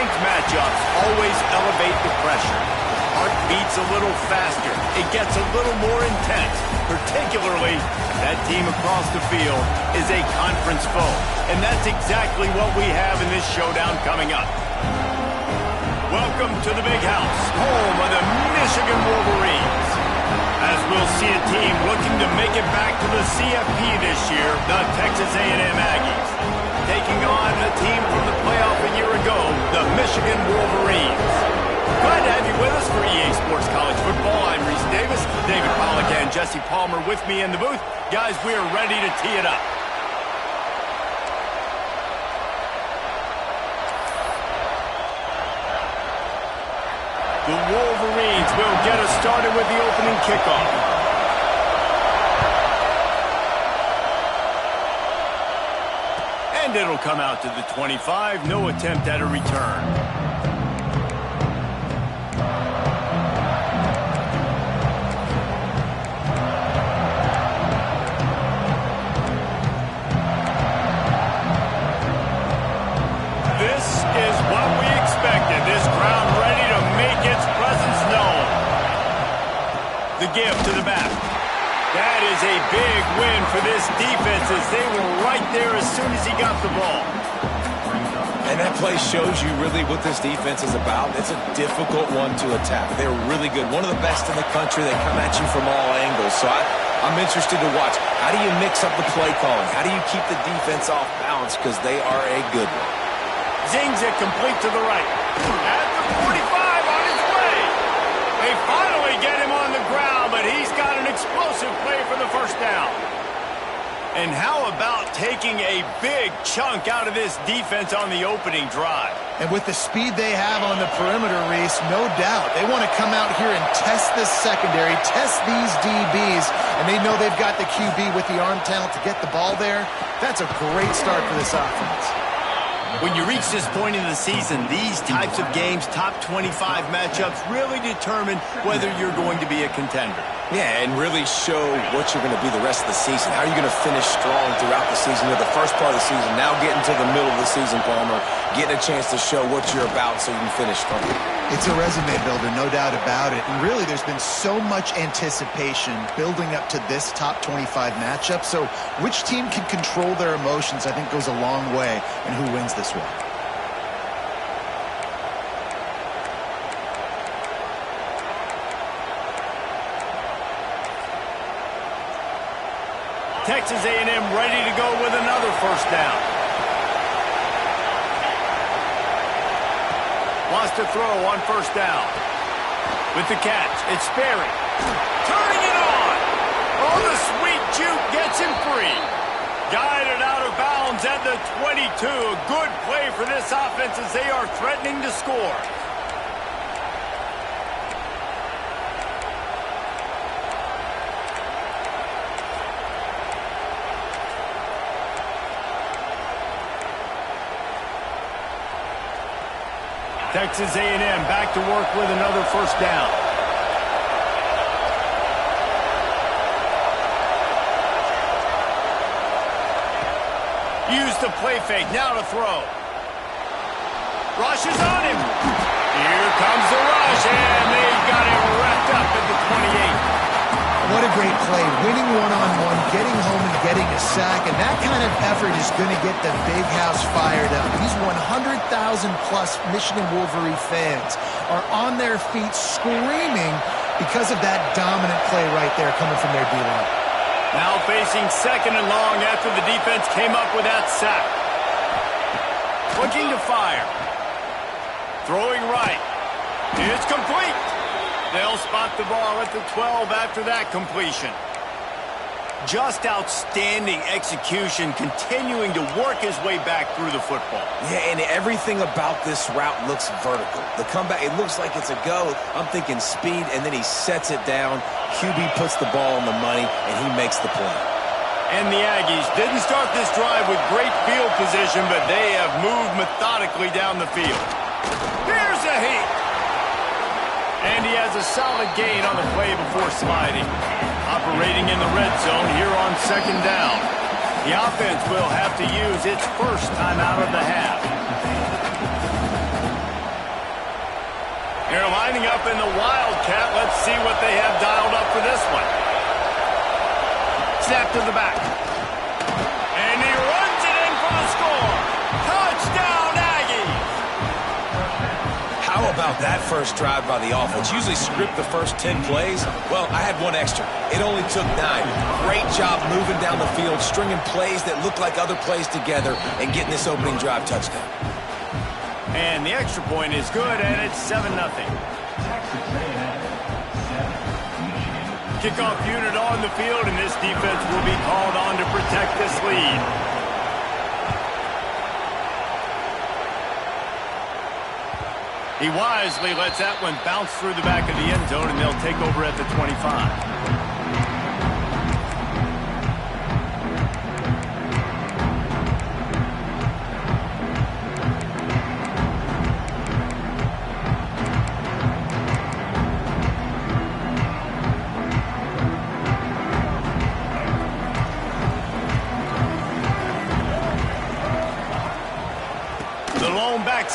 ranked matchups always elevate the pressure. Heart beats a little faster. It gets a little more intense, particularly that team across the field is a conference foe. And that's exactly what we have in this showdown coming up. Welcome to the Big House, home of the Michigan Wolverines. As we'll see a team looking to make it back to the CFP this year, the Texas A&M Aggies, taking on a team from the playoff a year ago, the Michigan Wolverines. Glad to have you with us for EA Sports College Football. I'm Reese Davis, David Pollack and Jesse Palmer with me in the booth. Guys, we are ready to tee it up. The Wolverines will get us started with the opening kickoff. And it'll come out to the 25. No attempt at a return. This crowd ready to make its presence known. The give to the back. That is a big win for this defense as they were right there as soon as he got the ball. And that play shows you really what this defense is about. It's a difficult one to attack. They're really good. One of the best in the country. They come at you from all angles. So I'm interested to watch. How do you mix up the play calling? How do you keep the defense off balance? Because they are a good one. Zings it complete to the right. At the 45 on his way. They finally get him on the ground, but he's got an explosive play for the first down. And how about taking a big chunk out of this defense on the opening drive? And with the speed they have on the perimeter, Reese, no doubt. They want to come out here and test this secondary, test these DBs, and they know they've got the QB with the arm talent to get the ball there. That's a great start for this offense. When you reach this point in the season, these types of games, top 25 matchups, really determine whether you're going to be a contender. Yeah, and really show what you're going to be the rest of the season. How are you going to finish strong throughout the season? You're the first part of the season, now getting to the middle of the season, Palmer, getting a chance to show what you're about so you can finish strong. It's a resume builder, no doubt about it. And really, there's been so much anticipation building up to this top 25 matchup. So which team can control their emotions, I think, goes a long way in who wins this one. Texas A&M ready to go with another first down. Wants to throw on first down. With the catch, it's Sperry. Turning it on. Oh, the sweet juke gets him free. Guided out of bounds at the 22. A good play for this offense as they are threatening to score. Texas A&M back to work with another first down. Use the play fake, now to throw. Rush is on him. Here comes the rush, and they got him wrapped up at the 28. What a great play, winning one-on-one, getting home and getting a sack, and that kind of effort is going to get the Big House fired up. These 100,000-plus Michigan Wolverine fans are on their feet screaming because of that dominant play right there coming from their D-line. Now facing second and long after the defense came up with that sack. Looking to fire. Throwing right. It's complete. They'll spot the ball at the 12 after that completion. Just outstanding execution, continuing to work his way back through the football. Yeah, and everything about this route looks vertical. The comeback, it looks like it's a go. I'm thinking speed, and then he sets it down. QB puts the ball on the money, and he makes the play. And the Aggies didn't start this drive with great field position, but they have moved methodically down the field. Here's a heat. And he has a solid gain on the play before sliding. Operating in the red zone here on second down. The offense will have to use its first time out of the half. They're lining up in the Wildcat. Let's see what they have dialed up for this one. Snap to the back. And he runs it in for the score. Touchdown, Aggies! How about that first drive by the offense? Usually script the first 10 plays. Well, I had one extra. It only took 9. Great job moving down the field, stringing plays that look like other plays together, and getting this opening drive touchdown. And the extra point is good, and it's 7-0. Kickoff unit on the field, and this defense will be called on to protect this lead. He wisely lets that one bounce through the back of the end zone, and they'll take over at the 25.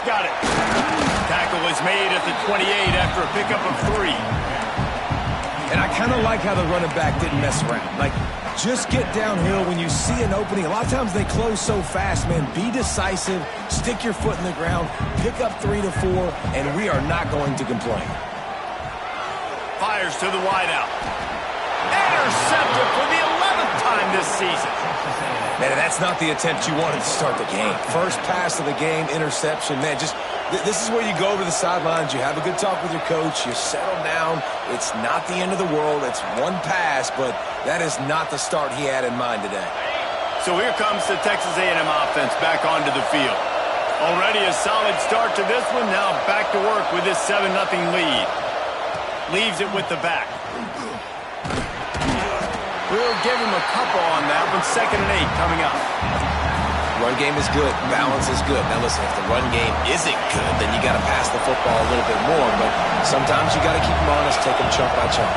Got it. Tackle is made at the 28 after a pickup of 3. And I kind of like how the running back didn't mess around. Like, just get downhill when you see an opening. A lot of times they close so fast, man. Be decisive, stick your foot in the ground, pick up 3 to 4, and we are not going to complain. Fires to the wideout. Intercepted for the 11th time this season. Man, that's not the attempt you wanted to start the game. First pass of the game, interception. Man, just this is where you go over the sidelines. You have a good talk with your coach. You settle down. It's not the end of the world. It's one pass, but that is not the start he had in mind today. So here comes the Texas A&M offense back onto the field. Already a solid start to this one. Now back to work with this 7-0 lead. Leaves it with the back. We'll give him a couple on that one. 2nd and 8 coming up. Run game is good. Balance is good. Now listen, if the run game isn't good, then you got to pass the football a little bit more. But sometimes you got to keep them honest, take them chunk by chunk.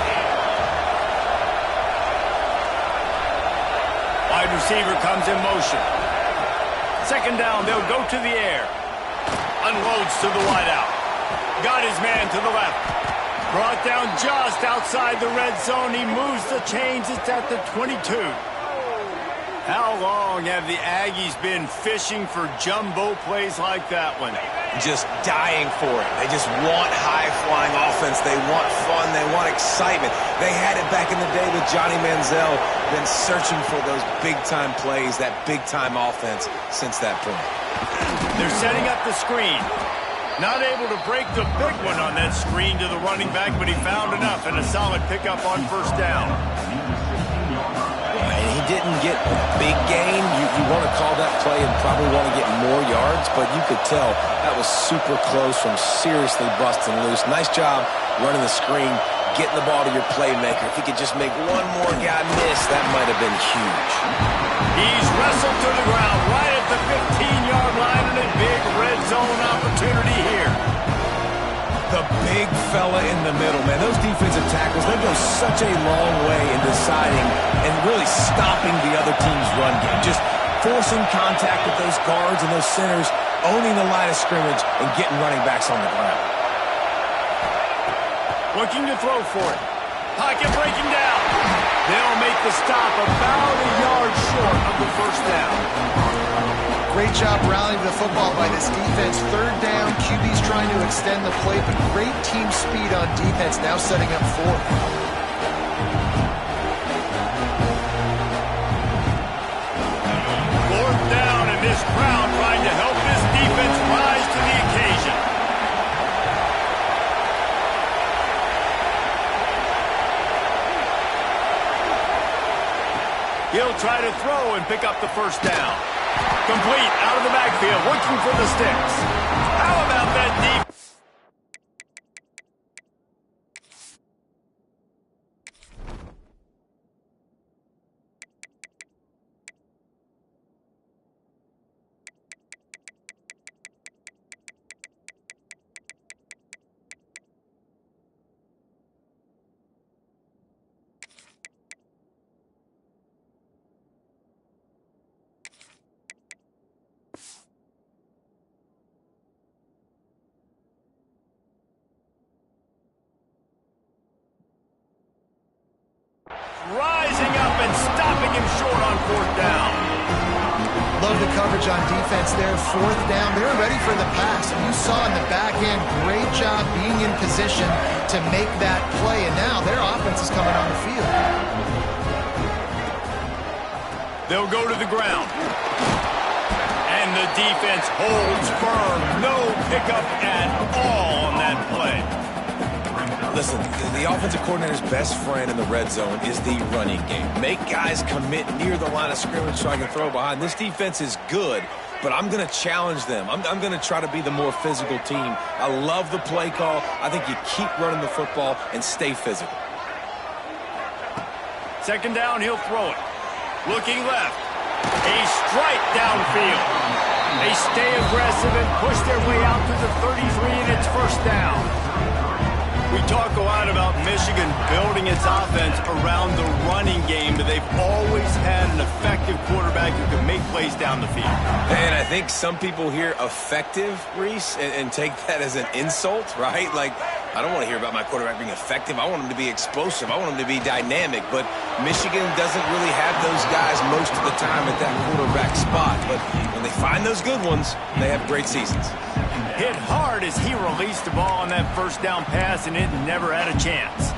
Wide receiver comes in motion. 2nd down, they'll go to the air. Unloads to the wideout. Got his man to the left. Brought down just outside the red zone. He moves the chains. It's at the 22. How long have the Aggies been fishing for jumbo plays like that one? Just dying for it. They just want high-flying offense. They want fun. They want excitement. They had it back in the day with Johnny Manziel. Been searching for those big-time plays, that big-time offense since that point. They're setting up the screen. Not able to break the big one on that screen to the running back, but he found enough and a solid pickup on 1st down. And he didn't get a big gain. You want to call that play and probably want to get more yards, but you could tell that was super close from seriously busting loose. Nice job running the screen, getting the ball to your playmaker. If he could just make one more guy miss, that might have been huge. He's wrestled to the ground right at the 15-yard line and a big red zone opportunity here. The big fella in the middle, man. Those defensive tackles, they go such a long way in deciding and really stopping the other team's run game. Just forcing contact with those guards and those centers, owning the line of scrimmage, and getting running backs on the ground. Looking to throw for it. Pocket breaking down. They'll make the stop about a yard short of the 1st down. Great job rallying the football by this defense. 3rd down, QB's trying to extend the play, but great team speed on defense, now setting up 4th. 4th down, and this crowd trying to help this defense rise to the occasion. He'll try to throw and pick up the 1st down. Complete out of the backfield, looking for the sticks. How about that deep? rising up and stopping him short on fourth down. Love the coverage on defense there. Fourth down, they're ready for the pass. You saw in the back end, great job being in position to make that play, and now their offense is coming on the field. They'll go to the ground. And the defense holds firm. No pickup at all on that play. Listen, the offensive coordinator's best friend in the red zone is the running game. Make guys commit near the line of scrimmage so I can throw behind. This defense is good, but I'm going to challenge them. I'm going to try to be the more physical team. I love the play call. I think you keep running the football and stay physical. Second down, he'll throw it. Looking left. A strike downfield. They stay aggressive and push their way out to the 33, and it's first down. We talk a lot about Michigan building its offense around the running game, but they've always had an effective quarterback who can make plays down the field. And I think some people hear effective, Reese, and take that as an insult, right? Like, I don't want to hear about my quarterback being effective. I want him to be explosive. I want him to be dynamic. But Michigan doesn't really have those guys most of the time at that quarterback spot. But when they find those good ones, they have great seasons. Hit hard as he released the ball on that first down pass, and it never had a chance.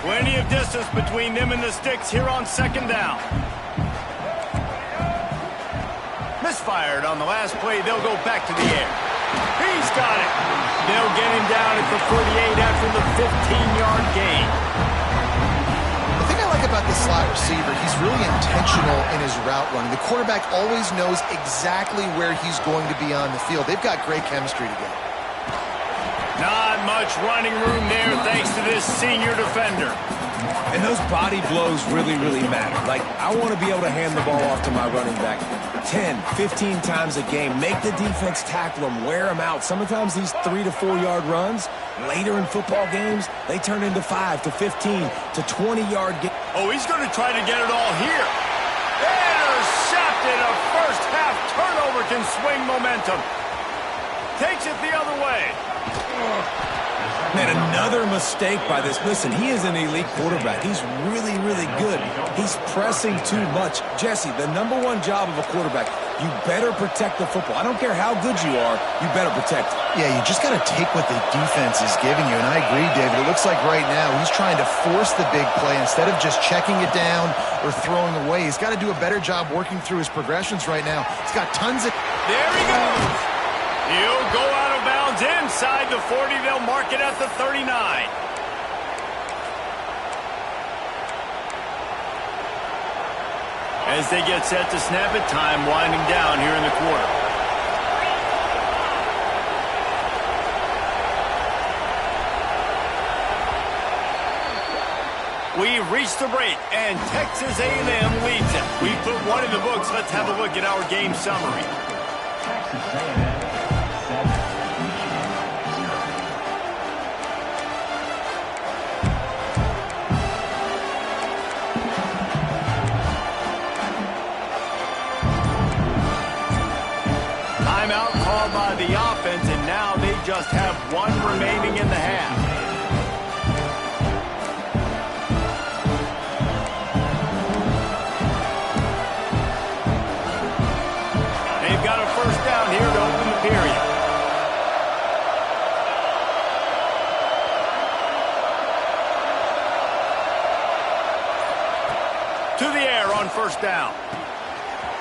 Plenty of distance between them and the sticks here on second down. Misfired on the last play. They'll go back to the air. He's got it. They'll get him down at the 48 after the 15-yard gain. The thing I like about the slot receiver, he's really intentional in his route running. The quarterback always knows exactly where he's going to be on the field. They've got great chemistry together. Not much running room there thanks to this senior defender. And those body blows really, really matter. Like, I want to be able to hand the ball off to my running back 10, 15 times a game. Make the defense tackle him, wear him out. Sometimes these 3 to 4 yard runs, later in football games, they turn into 5 to 15 to 20-yard games. Oh, he's going to try to get it all here. Intercepted. A first half turnover can swing momentum. Takes it the other way. Man, another mistake by this. Listen, he is an elite quarterback. He's really, really good. He's pressing too much. Jesse, the #1 job of a quarterback, you better protect the football. I don't care how good you are, you better protect it. Yeah, you just got to take what the defense is giving you, and I agree, David. It looks like right now he's trying to force the big play instead of just checking it down or throwing away. He's got to do a better job working through his progressions right now. He's got tons of... There he goes. He'll go out of bounds inside the 40. They'll mark it at the 39. As they get set to snap it, time winding down here in the quarter. We reached the break, and Texas A&M leads it. We put one in the books. Let's have a look at our game summary. Texas A&M 7, Timeout called by the offense, and now they just have one remaining in the half. They've got a first down here to open the period. To the air on first down.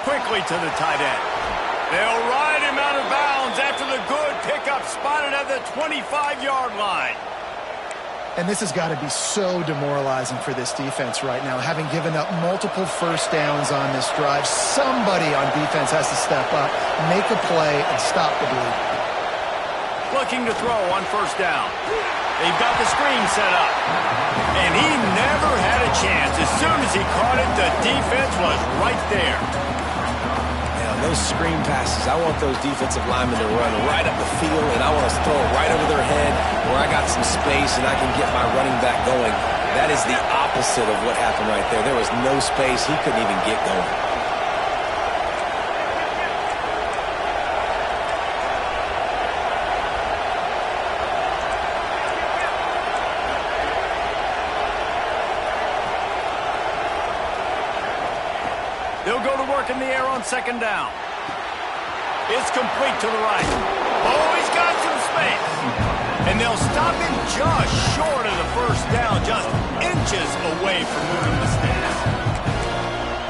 Quickly to the tight end. They'll ride him out of bounds after the good pickup spotted at the 25-yard line. And this has got to be so demoralizing for this defense right now, having given up multiple first downs on this drive. Somebody on defense has to step up, make a play, and stop the bleed. Looking to throw on first down. They've got the screen set up. And he never had a chance. As soon as he caught it, the defense was right there. Those screen passes, I want those defensive linemen to run right up the field, and I want to throw it right over their head where I got some space and I can get my running back going. That is the opposite of what happened right there. There was no space. He couldn't even get going. They'll go to work in the air on second down. It's complete to the right. Oh, he's got some space. And they'll stop him just short of the first down, just inches away from moving the sticks.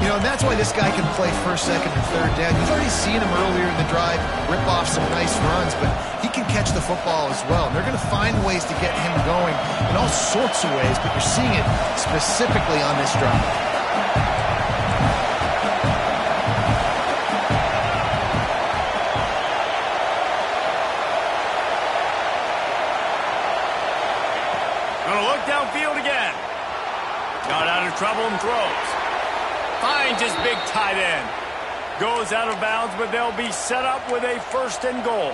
You know, and that's why this guy can play first, second, and third down. You've already seen him earlier in the drive rip off some nice runs, but he can catch the football as well. And they're going to find ways to get him going in all sorts of ways, but you're seeing it specifically on this drive. Gonna look downfield again. Got out of trouble and throws. Finds his big tight end. Goes out of bounds, but they'll be set up with a first and goal.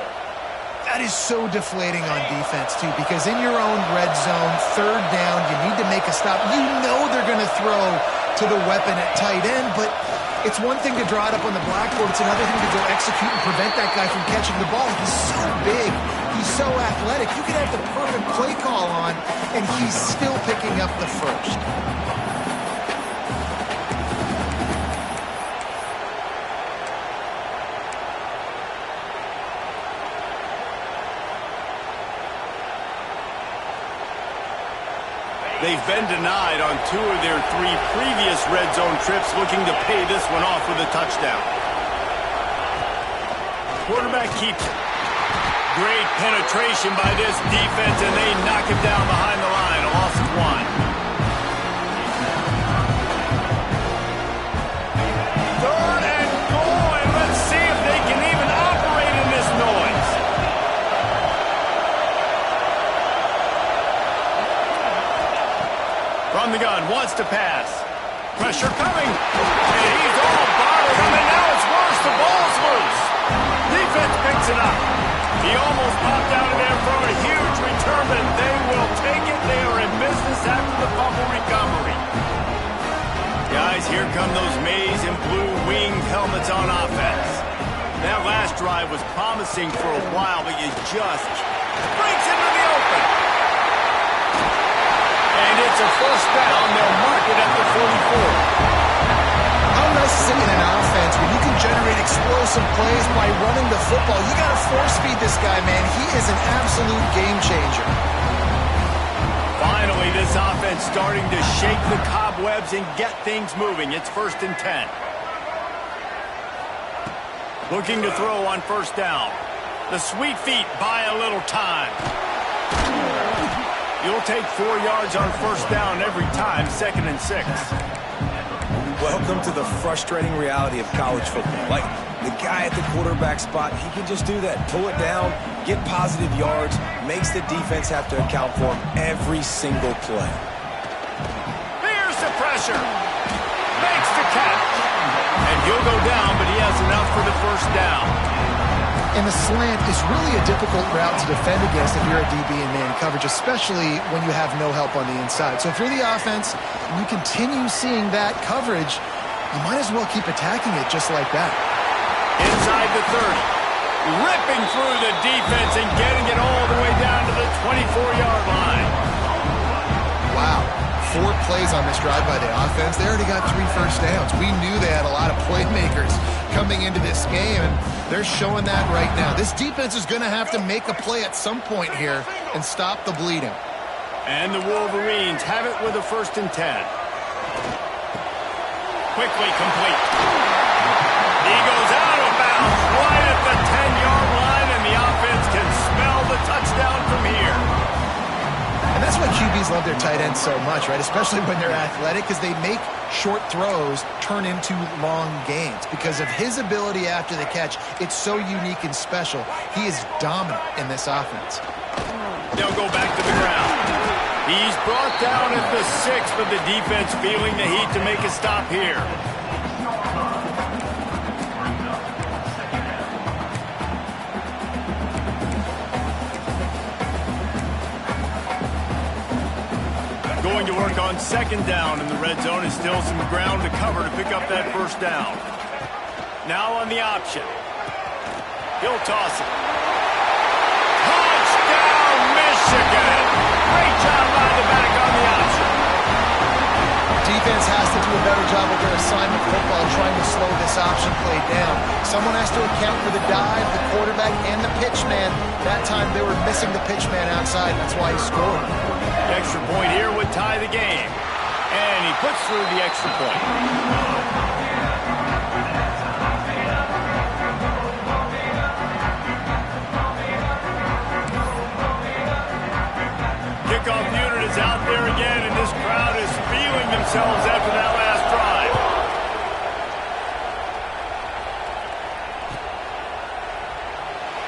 That is so deflating on defense, too, because in your own red zone, third down, you need to make a stop. You know they're going to throw to the weapon at tight end, but it's one thing to draw it up on the blackboard. It's another thing to go execute and prevent that guy from catching the ball. He's so big. He's so athletic. You could have the perfect play call on, and he's still picking up the first. They've been denied on 2 of their 3 previous red zone trips, looking to pay this one off with a touchdown. Quarterback keeps it. Great penetration by this defense, and they knock him down behind the line. A loss of 1. Third and goal, and let's see if they can even operate in this noise. From the gun, wants to pass. Pressure coming. And he's all bottled him, and now it's worse. The ball's loose. Defense picks it up. He almost popped out of there for a huge return, but they will take it. They are in business after the fumble recovery. Guys, here come those maize and blue winged helmets on offense. That last drive was promising for a while, but you just breaks into the open. And it's a first down. They'll mark it at the 44. How nice is it in an offense when you can generate explosive plays by running the football? You got to force feed this guy, man. He is an absolute game changer. Finally, this offense starting to shake the cobwebs and get things moving. It's 1st and 10. Looking to throw on first down. The sweet feet buy a little time. You'll take 4 yards on first down every time, 2nd and 6. Welcome to the frustrating reality of college football. Like, the guy at the quarterback spot, he can just do that. Pull it down, get positive yards, makes the defense have to account for him every single play. Here's the pressure. Makes the catch. And he'll go down, but he has enough for the first down. And the slant is really a difficult route to defend against if you're a DB in man coverage, especially when you have no help on the inside. So if you're the offense and you continue seeing that coverage, you might as well keep attacking it just like that. Inside the 30. Ripping through the defense and getting it all the way down to the 24-yard line. Wow. 4 plays on this drive by the offense. They already got 3 first downs. We knew they had a lot of playmakers coming into this game, and they're showing that right now. This defense is going to have to make a play at some point here and stop the bleeding. And the Wolverines have it with a 1st and 10. Quickly complete. He goes out of bounds right at the 10-yard line, and the offense can smell the touchdown from here. And that's why QBs love their tight ends so much, right? Especially when they're athletic, because they make short throws turn into long gains. Because of his ability after the catch, it's so unique and special. He is dominant in this offense. They'll go back to the ground. He's brought down at the 6, but the defense feeling the heat to make a stop here. Going to work on 2nd down in the red zone, and still some ground to cover to pick up that first down. Now on the option. He'll toss it. Touchdown, Michigan! Great job by the back on the option. Defense has to do a better job of their assignment football, trying to slow this option play down. Someone has to account for the dive, the quarterback, and the pitch man. That time they were missing the pitch man outside. That's why he scored. The extra point here would tie the game. And he puts through the extra point. Kickoff unit is out there again, and this crowd is feeling themselves after that last drive.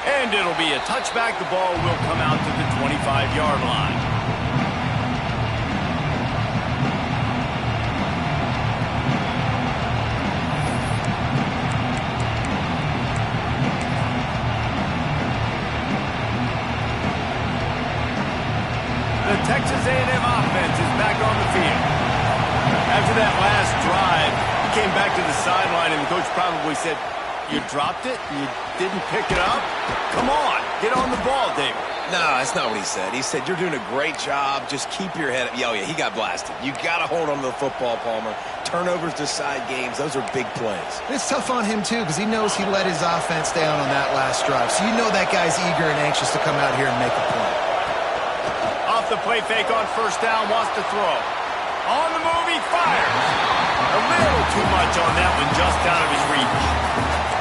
And it'll be a touchback. The ball will come out to the 25-yard line. The Texas A&M offense is back on the field. After that last drive, he came back to the sideline, and the coach probably said, "You dropped it? You didn't pick it up? Come on, get on the ball, David." No, that's not what he said. He said, "You're doing a great job. Just keep your head up." Oh, yeah, he got blasted. You got to hold on to the football, Palmer. Turnovers decide games. Those are big plays. It's tough on him, too, because he knows he let his offense down on that last drive. So you know that guy's eager and anxious to come out here and make a play. Off the play fake on first down, wants to throw. On the move, he fires. A little too much on that one, just out of his reach.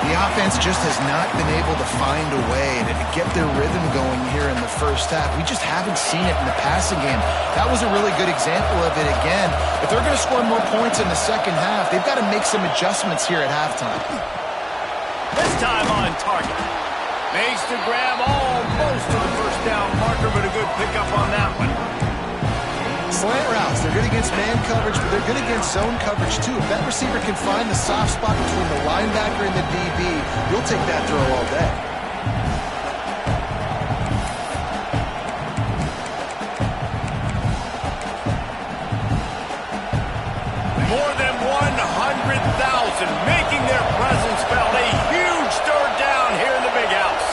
The offense just has not been able to find a way to get their rhythm going here in the first half. We just haven't seen it in the passing game. That was a really good example of it again. If they're going to score more points in the second half, they've got to make some adjustments here at halftime. This time on target. Makes the grab almost to the first down marker, but a good pickup on that one. Slant routes, they're good against man coverage, but they're good against zone coverage too. If that receiver can find the soft spot between the linebacker and the DB, you'll take that throw all day. More than 100,000 making their presence felt. A huge third down here in the big house.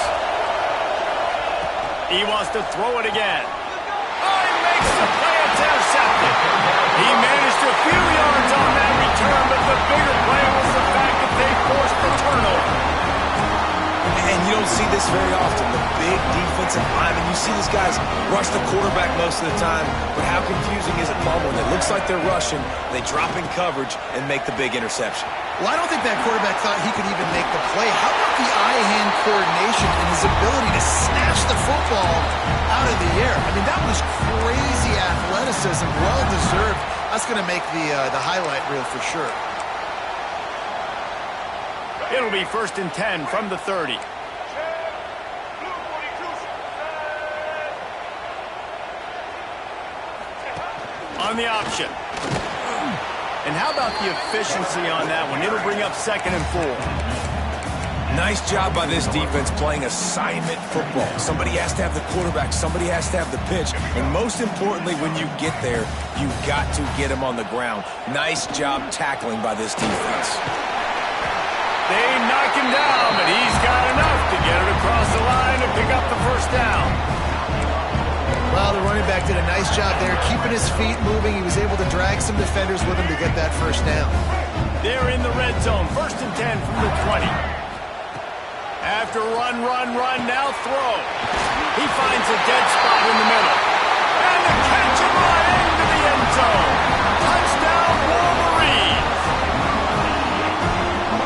He wants to throw it again. Oh, he makes the play. It's intercepted. He managed a few yards on that return, but the bigger play was the fact that they forced the turnover. And you don't see this very often. The big defensive linemen, you see these guys rush the quarterback most of the time, but how confusing is it, Palmer? When it looks like they're rushing, they drop in coverage and make the big interception. Well, I don't think that quarterback thought he could even make the play. How about the eye-hand coordination and his ability to snatch the football out of the air? I mean, that was crazy athleticism, well-deserved. That's going to make the highlight reel for sure. It'll be 1st and 10 from the 30. On the option. And how about the efficiency on that one? It'll bring up 2nd and 4. Nice job by this defense playing assignment football. Somebody has to have the quarterback. Somebody has to have the pitch. And most importantly, when you get there, you've got to get him on the ground. Nice job tackling by this defense. They knock him down, but he's got enough to get it across the line and pick up the first down. Well, the running back did a nice job there, keeping his feet moving. He was able to drag some defenders with him to get that first down. They're in the red zone, 1st and 10 from the 20. After run, now throw. He finds a dead spot in the middle. And the catch him right into the end zone. Touchdown, Wolverines.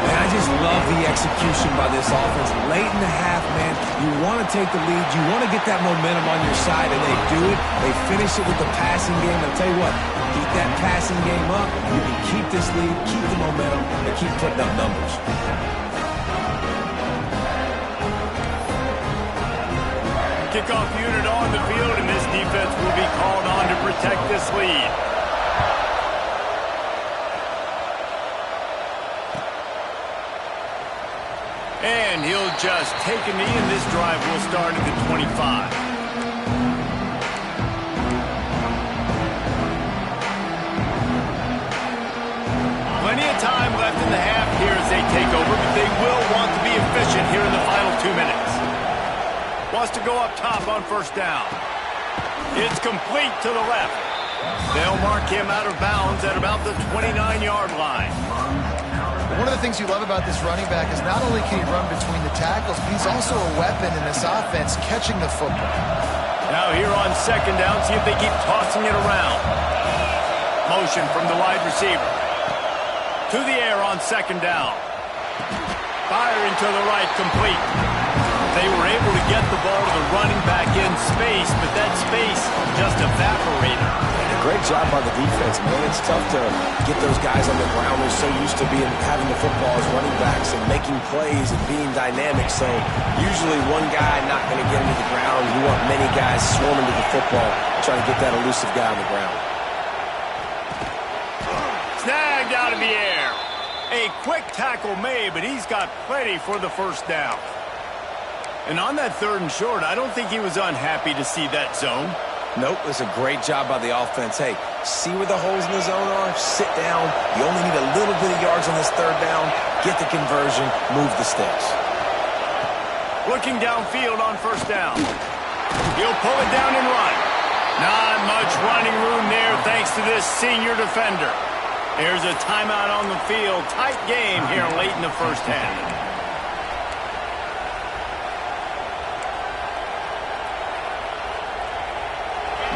And I just love the execution by this offense. Late in the half, man, you want to take the lead. You want to get that momentum on your side, and they do it. They finish it with the passing game. I'll tell you what, keep that passing game up. You can keep this lead, keep the momentum, and keep putting up numbers. Kickoff unit on the field, and this defense will be called on to protect this lead. And he'll just take a knee, and this drive will start at the 25. Plenty of time left in the half here as they take over, but they will want to be efficient here in the final 2 minutes. Wants to go up top on first down. It's complete to the left. They'll mark him out of bounds at about the 29-yard line. One of the the things you love about this running back is not only can he run between the tackles, but he's also a weapon in this offense catching the football. Now here on second down, see if they keep tossing it around. Motion from the wide receiver. To the air on second down. Firing to the right, complete. They were able to get the ball to the running back in space, but that space just evaporated. And a great job by the defense, man. It's tough to get those guys on the ground. They're so used to having the football as running backs and making plays and being dynamic. So usually one guy not going to get into the ground. You want many guys swarming to the football, trying to get that elusive guy on the ground. Snagged out of the air. A quick tackle made, but he's got plenty for the first down. And on that third and short, I don't think he was unhappy to see that zone. Nope, it was a great job by the offense. Hey, see where the holes in the zone are? Sit down. You only need a little bit of yards on this third down. Get the conversion. Move the sticks. Looking downfield on first down. He'll pull it down and run. Not much running room there thanks to this senior defender. There's a timeout on the field. Tight game here late in the first half.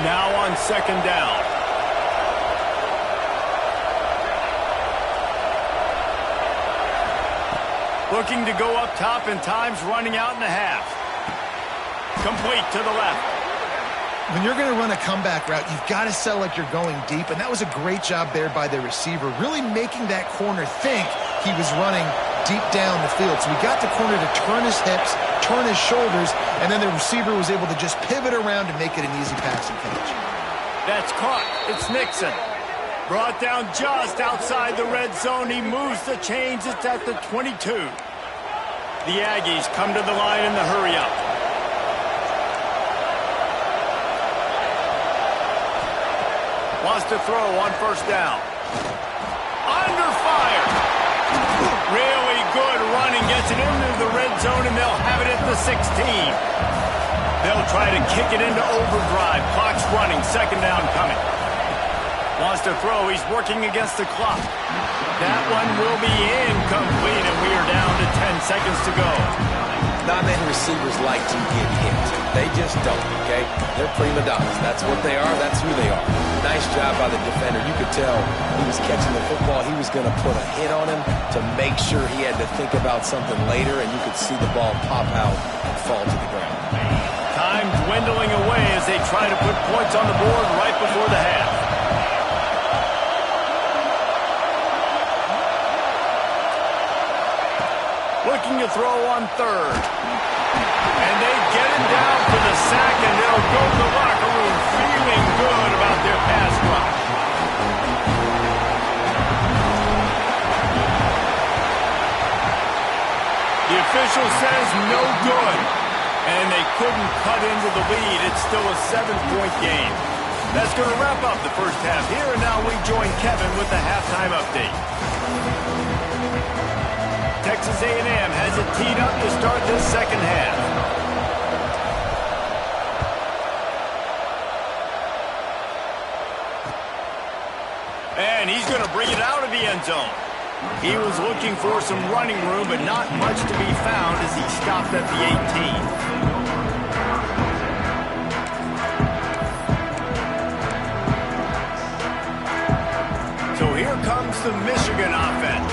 Now on second down. Looking to go up top and time's running out in the half. Complete to the left. When you're going to run a comeback route, you've got to sell like you're going deep, and that was a great job there by the receiver, really making that corner think he was running deep down the field. So we got the corner to turn his hips, turn his shoulders, and then the receiver was able to just pivot around and make it an easy passing catch. That's caught. It's Nixon. Brought down just outside the red zone. He moves the chains. It's at the 22. The Aggies come to the line in the hurry-up. Wants to throw on first down. Under fire. Really good running. Gets it into the red zone, and they'll have it at the 16. They'll try to kick it into overdrive. Clock's running. Second down coming. Wants to throw. He's working against the clock. That one will be incomplete, and we are down to 10 seconds to go. Not many receivers like to get hit. They just don't, okay? They're prima donnas. That's what they are. That's who they are. Nice job by the defender. You could tell he was catching the football. He was going to put a hit on him to make sure he had to think about something later, and you could see the ball pop out and fall to the ground. Time dwindling away as they try to put points on the board right before the half. Looking to throw on third. And they get him down for the sack, and they'll go to the locker room feeling good about their pass rush. The official says no good. And they couldn't cut into the lead. It's still a 7-point game. That's going to wrap up the first half here, and now we join Kevin with the halftime update. Texas A&M has it teed up to start this second half. And he's going to bring it out of the end zone. He was looking for some running room, but not much to be found as he stopped at the 18. So here comes the Michigan offense.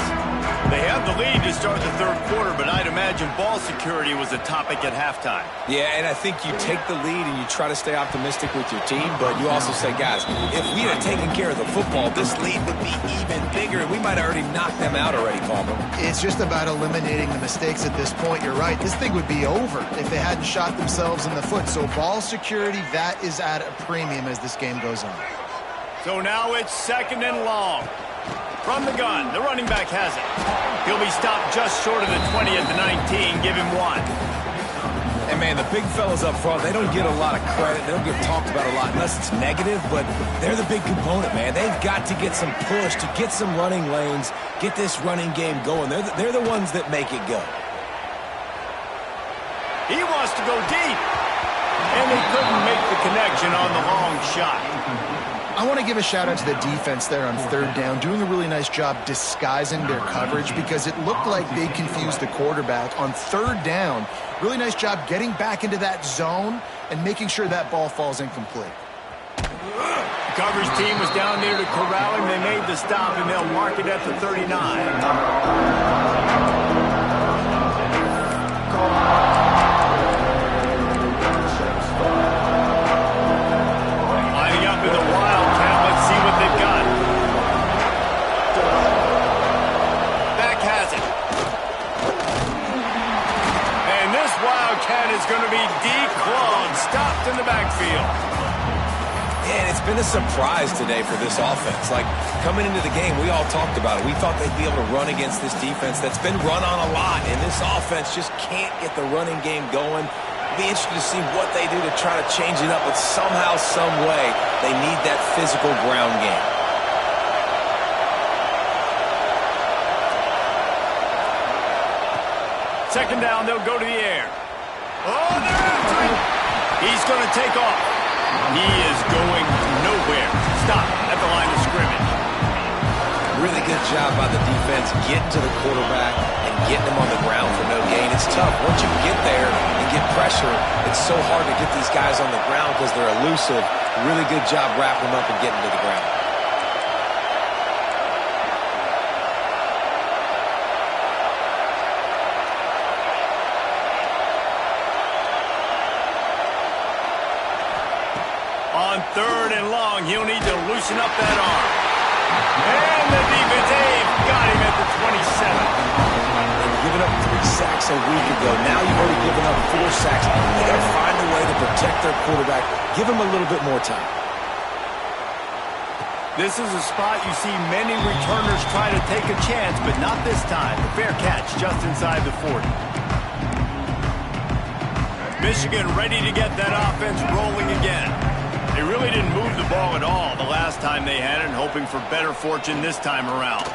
They have the lead to start the third quarter, but I'd imagine ball security was a topic at halftime. Yeah, and I think you take the lead and you try to stay optimistic with your team, but you also say, guys, if we had taken care of the football, this lead would be even bigger, and we might have already knocked them out already, Palmer. It's just about eliminating the mistakes at this point. You're right. This thing would be over if they hadn't shot themselves in the foot. So ball security, that is at a premium as this game goes on. So now it's second and long. From the gun, the running back has it. He'll be stopped just short of the 20 at the 19. Give him one. And, man, the big fellas up front, they don't get a lot of credit. They don't get talked about a lot unless it's negative, but they're the big component, man. They've got to get some push, to get some running lanes, get this running game going. They're the ones that make it go. He wants to go deep. And they couldn't make the connection on the long shot. I want to give a shout out to the defense there on third down, doing a really nice job disguising their coverage because it looked like they confused the quarterback on third down. Really nice job getting back into that zone and making sure that ball falls incomplete. The coverage team was down near the corral, and they made the stop, and they'll mark it at the 39. Lining up in the Wildcat. Let's see what they've got. Back has it. And this Wildcat is going to be declawed, stopped in the backfield. And it's been a surprise today for this offense. Like, coming into the game, we all talked about it. We thought they'd be able to run against this defense that's been run on a lot, and this offense just can't get the running game going. Be interested to see what they do to try to change it up, but somehow, some way, they need that physical ground game. Second down, they'll go to the air. Oh, they're after him. He's going to take off. He is going nowhere. Stop at the line of scrimmage. Really good job by the defense getting to the quarterback and getting him on the ground for no gain. It's tough. Once you get there and get pressure, it's so hard to get these guys on the ground because they're elusive. Really good job wrapping them up and getting to the ground. On third and long, he'll need to loosen up that arm. And the defense, got him at the 27. They were giving up 3 sacks a week ago. Now you've already given up 4 sacks. They got to find a way to protect their quarterback. Give him a little bit more time. This is a spot you see many returners try to take a chance, but not this time. The fair catch just inside the 40. Michigan ready to get that offense rolling again. They really didn't move the ball at all the last time they had it, hoping for better fortune this time around.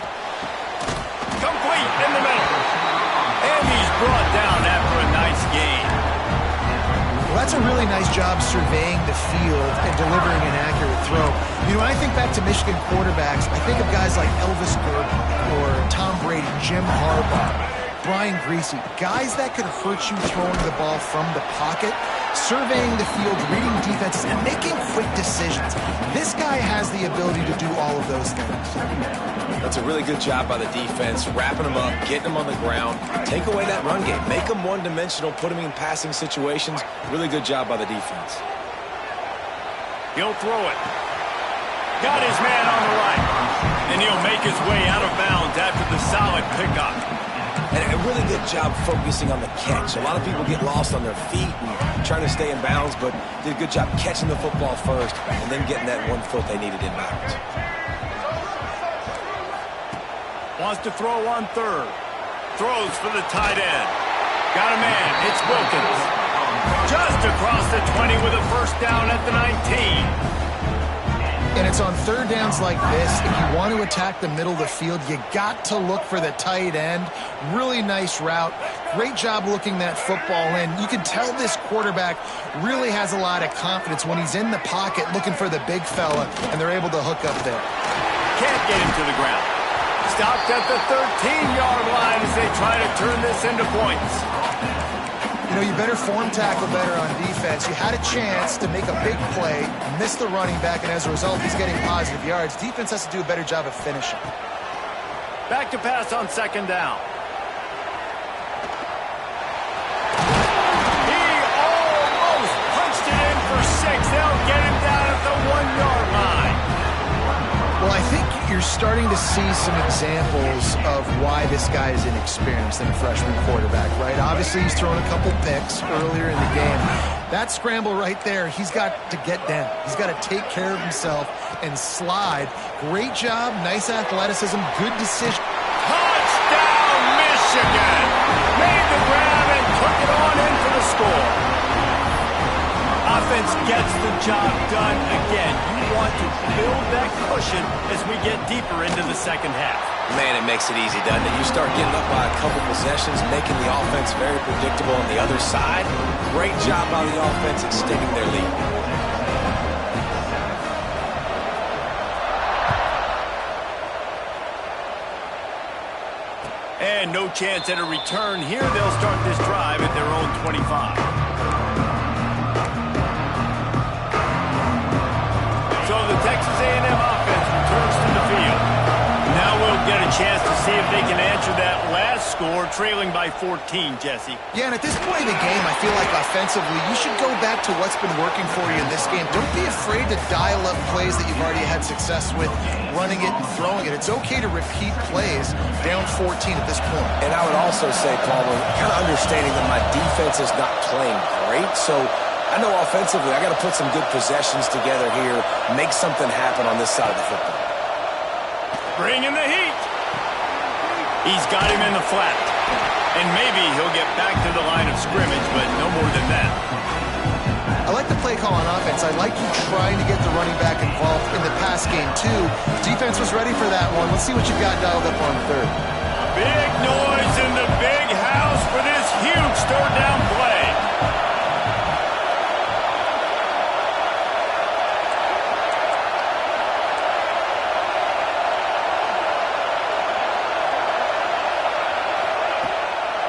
Complete in the middle. And he's brought down after a nice gain. Well, that's a really nice job surveying the field and delivering an accurate throw. You know, when I think back to Michigan quarterbacks, I think of guys like Elvis Gordon or Tom Brady, Jim Harbaugh, Brian Griese, guys that could hurt you throwing the ball from the pocket, surveying the field, reading defenses, and making quick decisions. This guy has the ability to do all of those things. That's a really good job by the defense, wrapping them up, getting them on the ground, take away that run game, make them one-dimensional, put them in passing situations. Really good job by the defense. He'll throw it. Got his man on the right. And he'll make his way out of bounds after the solid pickup. And a really good job focusing on the catch. A lot of people get lost on their feet and trying to stay in bounds, but did a good job catching the football first and then getting that 1 foot they needed in bounds. Wants to throw on third. Throws for the tight end. Got a man. It's Wilkins. Just across the 20 with a first down at the 19. And it's on third downs like this, if you want to attack the middle of the field, you got to look for the tight end. Really nice route. Great job looking that football in. You can tell this quarterback really has a lot of confidence when he's in the pocket looking for the big fella, and they're able to hook up there. Can't get him to the ground. Stopped at the 13-yard line as they try to turn this into points. You know, you better form tackle better on defense. You had a chance to make a big play, missed the running back, and as a result, he's getting positive yards. Defense has to do a better job of finishing. Back to pass on second down. He almost punched it in for 6. They'll get him down at the 1-yard line. Well, I think you're starting to see some examples of why this guy is inexperienced in a freshman quarterback, right? Obviously, he's thrown a couple picks earlier in the game. That scramble right there, he's got to get down. He's got to take care of himself and slide. Great job, nice athleticism, good decision. Touchdown, Michigan! Made the grab and took it on in for the score. Offense gets the job done again. You want to build that cushion as we get deeper into the second half. Man, it makes it easy, doesn't it? You start getting up by a couple possessions, making the offense very predictable on the other side. Great job by the offense extending their lead. And no chance at a return here. They'll start this drive at their own 25. So the Texas A&M offense returns to the field. Now we'll get a chance to see if they can answer that last score, trailing by 14, Jesse. Yeah, and at this point in the game, I feel like offensively, you should go back to what's been working for you in this game. Don't be afraid to dial up plays that you've already had success with, running it and throwing it. It's okay to repeat plays down 14 at this point. And I would also say, Palmer, kind of understanding that my defense is not playing great, so I know offensively I got to put some good possessions together here, make something happen on this side of the football. Bringing the heat. He's got him in the flat. And maybe he'll get back to the line of scrimmage, but no more than that. I like the play call on offense. I like you trying to get the running back involved in the pass game, too. Defense was ready for that one. Let's see what you got dialed up on third. Big noise in the big house for this huge third down play.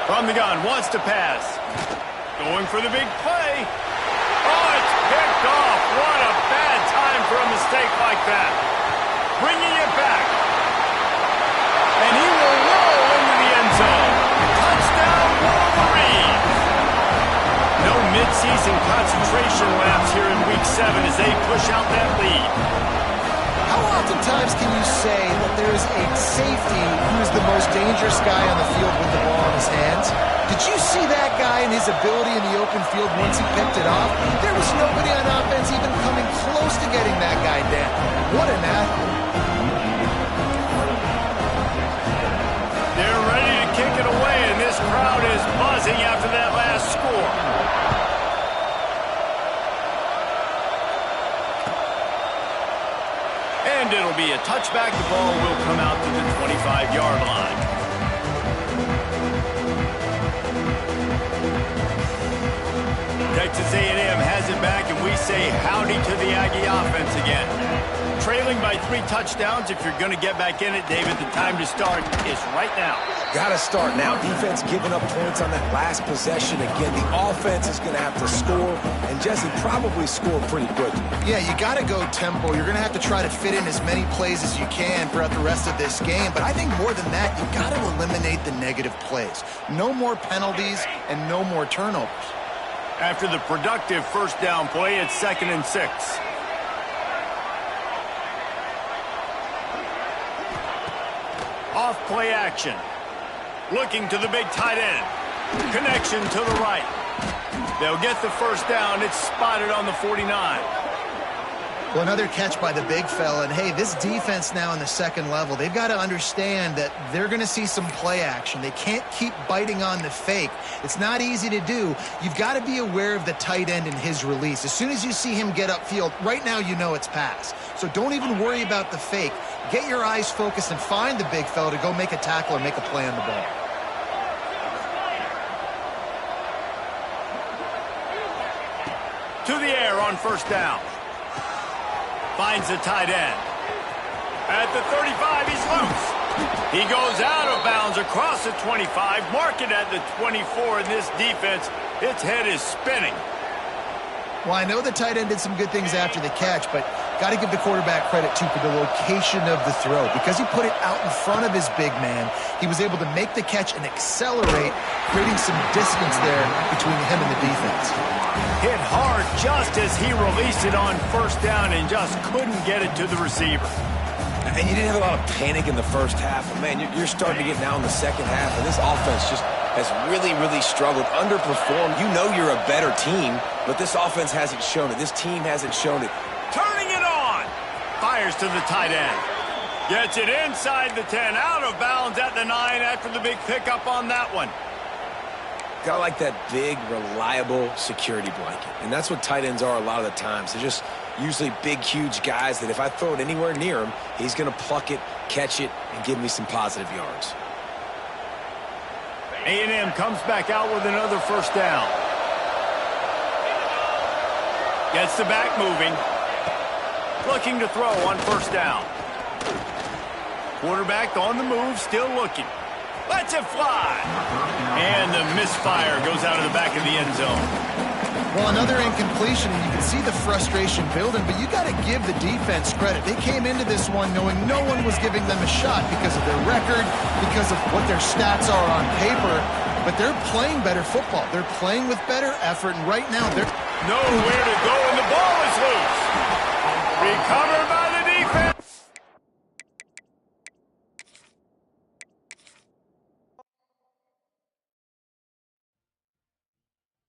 From the gun, wants to pass. Going for the big play. Oh, it's picked off. What a bad time for a mistake like that. Bringing it back. And he will roll into the end zone. Touchdown, Wolverine. No midseason concentration laps here in Week 7 as they push out that lead. How oftentimes can you say that there is a safety who is the most dangerous guy on the field with the ball in his hands? Did you see that guy and his ability in the open field once he picked it off? There was nobody on offense even coming close to getting that guy down. What an athlete. They're ready to kick it away, and this crowd is buzzing after that last score. And it'll be a touchback. The ball will come out to the 25-yard line. Texas A&M has it back, and we say howdy to the Aggie offense again. Trailing by 3 touchdowns. If you're going to get back in it, David, the time to start is right now. Got to start now. Defense giving up points on that last possession. Again, the offense is going to have to score, and Jesse probably score pretty quickly. Yeah, you got to go tempo. You're going to have to try to fit in as many plays as you can throughout the rest of this game. But I think more than that, you got to eliminate the negative plays. No more penalties and no more turnovers. After the productive first down play, it's 2nd and 6. Off play action. Looking to the big tight end. Connection to the right. They'll get the first down. It's spotted on the 49. Well, another catch by the big fella. And, hey, this defense now in the second level, they've got to understand that they're going to see some play action. They can't keep biting on the fake. It's not easy to do. You've got to be aware of the tight end and his release. As soon as you see him get upfield, right now you know it's pass. So don't even worry about the fake. Get your eyes focused and find the big fella to go make a tackle or make a play on the ball. To the air on first down. Finds the tight end. At the 35, he's loose. He goes out of bounds across the 25, mark it at the 24, and this defense, its head is spinning. Well, I know the tight end did some good things after the catch, but got to give the quarterback credit, too, for the location of the throw. Because he put it out in front of his big man, he was able to make the catch and accelerate, creating some distance there between him and the defense. Hit hard just as he released it on first down and just couldn't get it to the receiver. And you didn't have a lot of panic in the first half. But, man, you're starting to get now in the second half, and this offense just has really, really struggled, underperformed. You know you're a better team, but this offense hasn't shown it. This team hasn't shown it. Turning it on. Fires to the tight end. Gets it inside the 10, out of bounds at the 9 after the big pickup on that one. Got like that big, reliable security blanket. And that's what tight ends are a lot of the times. They're just usually big, huge guys that if I throw it anywhere near him, he's going to pluck it, catch it, and give me some positive yards. A&M comes back out with another first down. Gets the back moving. Looking to throw on first down. Quarterback on the move, still looking. Let's lets it fly. And the misfire goes out of the back of the end zone. Well, another incompletion, and you can see the frustration building, but you got to give the defense credit. They came into this one knowing no one was giving them a shot because of their record, because of what their stats are on paper, but they're playing better football. They're playing with better effort, and right now they're nowhere to go, and the ball is loose. Recovered